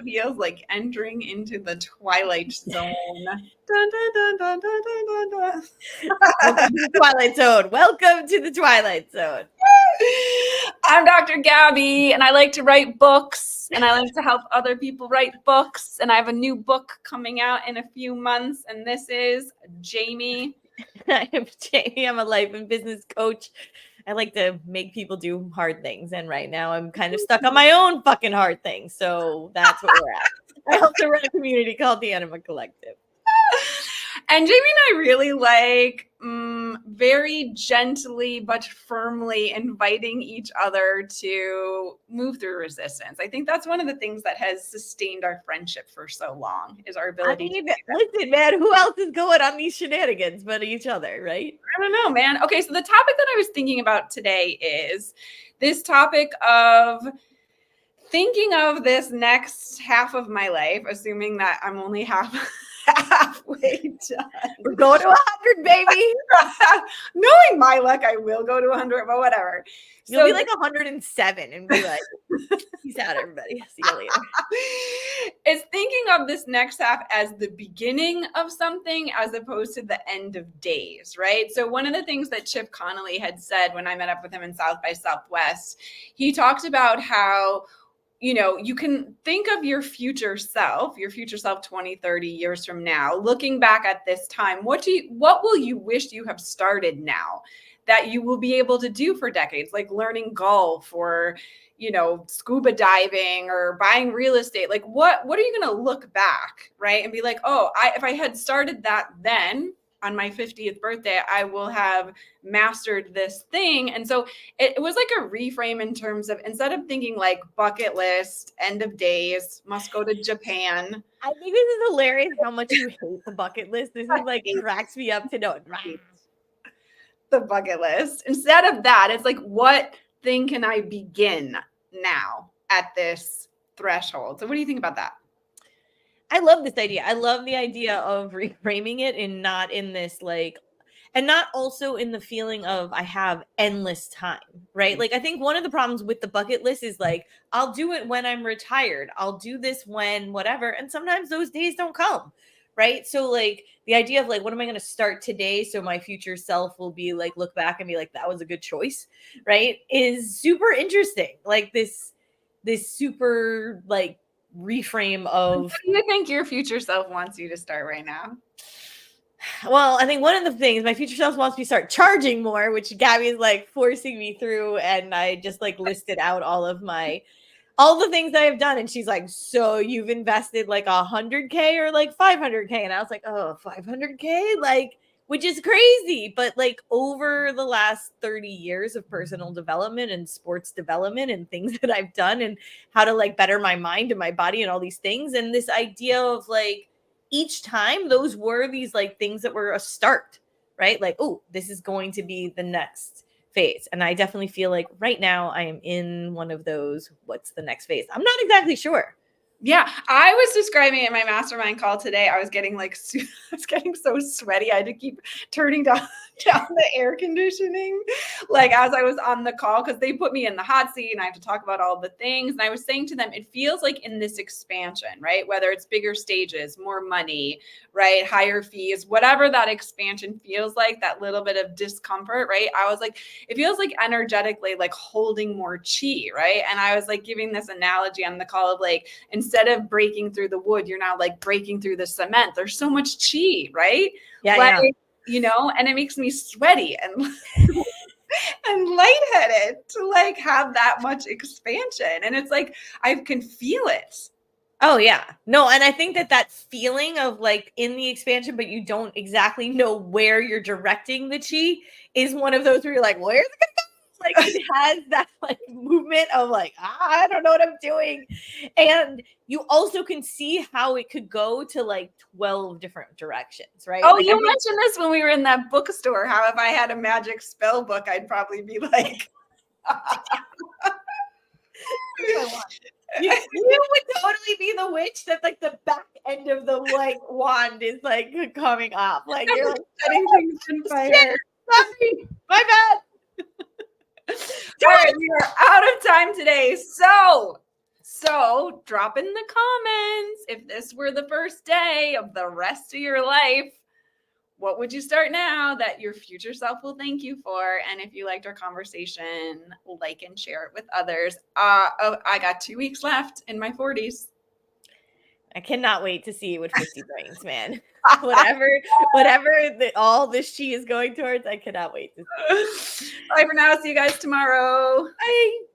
it feels like entering into the Twilight Zone. Dun, dun, dun, dun, dun, dun, dun. Welcome to the Twilight Zone. Welcome to the Twilight Zone. I'm Dr. Gabby, and I like to write books, and I like to help other people write books, and I have a new book coming out in a few months, and this is Jamie. I am Jamie. I'm a life and business coach. I like to make people do hard things, and right now I'm kind of stuck on my own fucking hard things, so that's what we're at. I also run a community called the Anima Collective. And Jamie and I really like very gently but firmly inviting each other to move through resistance. I think that's one of the things that has sustained our friendship for so long is our ability to do that. Listen, man, who else is going on these shenanigans but each other, right? I don't know, man. Okay, so the topic that I was thinking about today is this topic of thinking of this next half of my life, assuming that I'm only halfway done. We're going to 100, baby. Knowing my luck, I will go to 100, but whatever. You'll be like 107 and be like, peace out, everybody. See you later. It's thinking of this next half as the beginning of something as opposed to the end of days, right? So one of the things that Chip Connolly had said when I met up with him in South by Southwest, he talked about how you can think of your future self 20, 30 years from now, looking back at this time. What will you wish you have started now that you will be able to do for decades, like learning golf or, scuba diving or buying real estate? Like what are you going to look back, right? And be like, oh, if I had started that then, on my 50th birthday, I will have mastered this thing. And so it was like a reframe in terms of, instead of thinking like bucket list, end of days, must go to Japan. I think this is hilarious how much you hate the bucket list. This is like, it cracks me up to know it. The bucket list. Instead of that, it's like, what thing can I begin now at this threshold? So what do you think about that? I love this idea. I love the idea of reframing it and not in this and not also in the feeling of I have endless time, right? Like I think one of the problems with the bucket list is like, I'll do it when I'm retired. I'll do this when whatever. And sometimes those days don't come, right? So like the idea of like, what am I going to start today? So my future self will be like, look back and be like, that was a good choice, right? Is super interesting. Like this super like, reframe of what do you think your future self wants you to start right now? Well, I think one of the things my future self wants me to start charging more, which Gabby is like forcing me through, and I just like listed out all the things I have done, and she's like, so you've invested like 100K or like 500K, and I was like, oh, 500K, like, which is crazy. But like over the last 30 years of personal development and sports development and things that I've done and how to like better my mind and my body and all these things. And this idea of like each time those were these like things that were a start, right? Like, oh, this is going to be the next phase. And I definitely feel like right now I am in one of those, what's the next phase? I'm not exactly sure. Yeah, I was describing it in my mastermind call today. I was getting so sweaty. I had to keep turning down the air conditioning, like as I was on the call, because they put me in the hot seat and I have to talk about all the things. And I was saying to them, it feels like in this expansion, right? Whether it's bigger stages, more money, right? Higher fees, whatever that expansion feels like, that little bit of discomfort, right? I was like, it feels like energetically like holding more chi, right? And I was like giving this analogy on the call of like, instead of breaking through the wood, you're now like breaking through the cement. There's so much chi, right? Yeah, like, and it makes me sweaty and and lightheaded to like have that much expansion. And it's like, I can feel it. Oh yeah. No. And I think that feeling of like in the expansion, but you don't exactly know where you're directing the chi is one of those where you're like, where's it gonna go? Like it has that like movement of like, I don't know what I'm doing. And you also can see how it could go to like 12 different directions, right? Oh, like, you mentioned this when we were in that bookstore, how if I had a magic spell book, I'd probably be like, you would totally be the witch that like the back end of the like wand is like coming off. Like you're like setting things on fire. Sorry, my bad. All right, we are out of time today. So So drop in the comments if this were the first day of the rest of your life. What would you start now that your future self will thank you for? And if you liked our conversation, like and share it with others. I got 2 weeks left in my 40s. I cannot wait to see you with 50 brains, man. whatever all this she is going towards, I cannot wait to see. Bye for now. See you guys tomorrow. Bye.